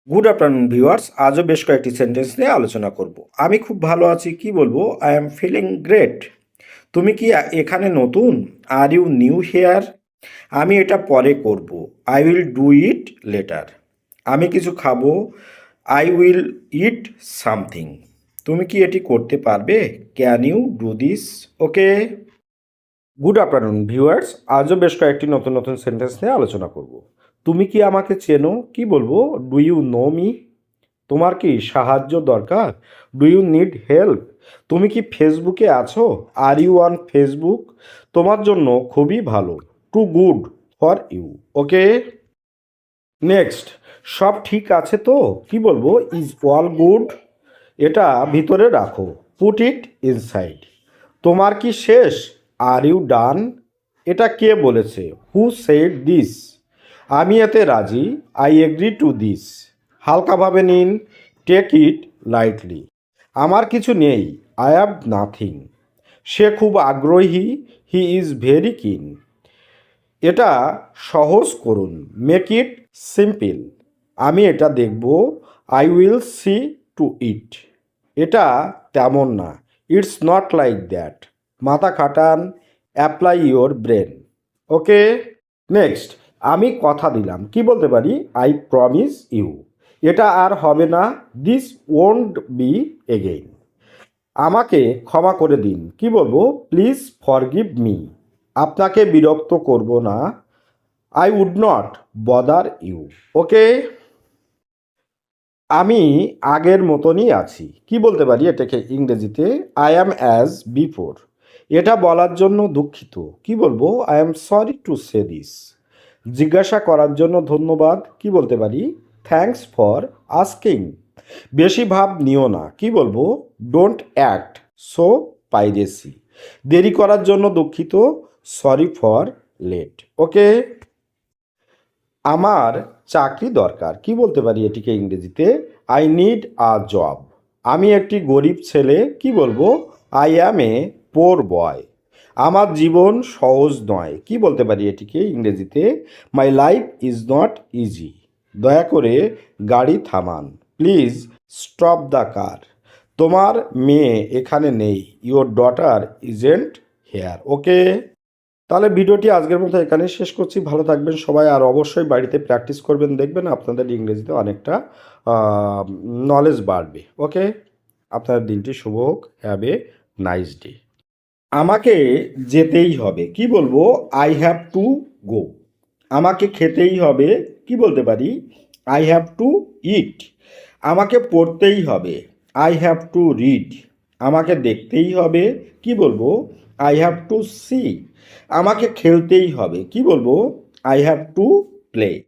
Good afternoon viewers, আজও বেশ কয়েকটি সেন্টেন্স নিয়ে আলোচনা করব। আমি খুব ভালো আছি, কি বলবো? I am feeling great. তুমি কি এখানে নতুন? Are you new here? আমি এটা পরে করব। I will do it later. আমি কিছু খাবো। I will eat something. তুমি কি এটি করতে পারবে? Can you do this? Okay. Good afternoon viewers, আজও বেশ কয়েকটি নতুন নতুন সেন্টেন্স নিয়ে আলোচনা করব। তুমি কি আমাকে চেনো? কি বলবো? Do you know me? তোমার কি সাহায্য দরকার? Do you need help? তুমি কি ফেসবুকে আছো? Are you on Facebook? তোমার জন্য খুবই ভালো। Too good for you. Okay. Next, সব ঠিক আছে তো? কি বলবো? Is all good? এটা ভিতরে রাখো। Put it inside. তোমার কি শেষ? Are you done? এটা কে বলেছে? Who said this? আমি এতে রাজি। I agree to this. হালকাভাবে নিন। Take it lightly. আমার কিছু নেই। I have nothing. সে খুব আগ্রহী। হি ইজ ভেরি কিন। এটা সহজ করুন। Make it simple. আমি এটা দেখব। I will see to it. এটা তেমন না। It's not like that. মাথা খাটান। Apply your brain. Okay. Next, আমি কথা দিলাম। কি বলতে পারি? I promise you. এটা আর হবে না। This won't be again. আমাকে ক্ষমা করে দিন। কি বলবো? Please forgive me. আপনাকে বিরক্ত করব না। I would not bother you. Okay. আমি আগের মতনই আছি। কি বলতে পারি এটাকে ইংরেজিতে? I am as before. এটা বলার জন্য দুঃখিত। কি বলবো? I am sorry to say this. জিজ্ঞাসা করার জন্য ধন্যবাদ। কি বলতে পারি? Thanks for asking. বেশি ভাব নিও না। কি বলবো? Don't act so piracy. দেরি করার জন্য দুঃখিত। Sorry for late. ওকে। আমার চাকরি দরকার। কি বলতে পারি এটিকে ইংরেজিতে? I need a job. আমি একটি গরিব ছেলে। কি বলবো? আই অ্যাম এ পোর বয়। আমার জীবন সহজ নয়। কি বলতে পারি এটিকে ইংরেজিতে? My life is not easy. দয়া করে গাড়ি থামান। Please stop the car. তোমার মেয়ে এখানে নেই। Your daughter isn't here. Okay. তাহলে ভিডিওটি আজকের মতো এখানেই শেষ করছি। ভালো থাকবেন সবাই, আর অবশ্যই বাড়িতে প্র্যাকটিস করবেন, দেখবেন আপনাদের ইংরেজিতে অনেকটা নলেজ বাড়বে। ওকে। আপনার দিনটি শুভ হোক। Have a nice day. আমাকে যেতেই হবে। কি বলবো? I have to go. আমাকে খেতেই হবে। কি বলতে পারি? I have to eat. আমাকে পড়তেই হবে। I have to read. আমাকে দেখতেই হবে। কি বলবো? I have to see. আমাকে খেলতেই হবে। কি বলবো? I have to play.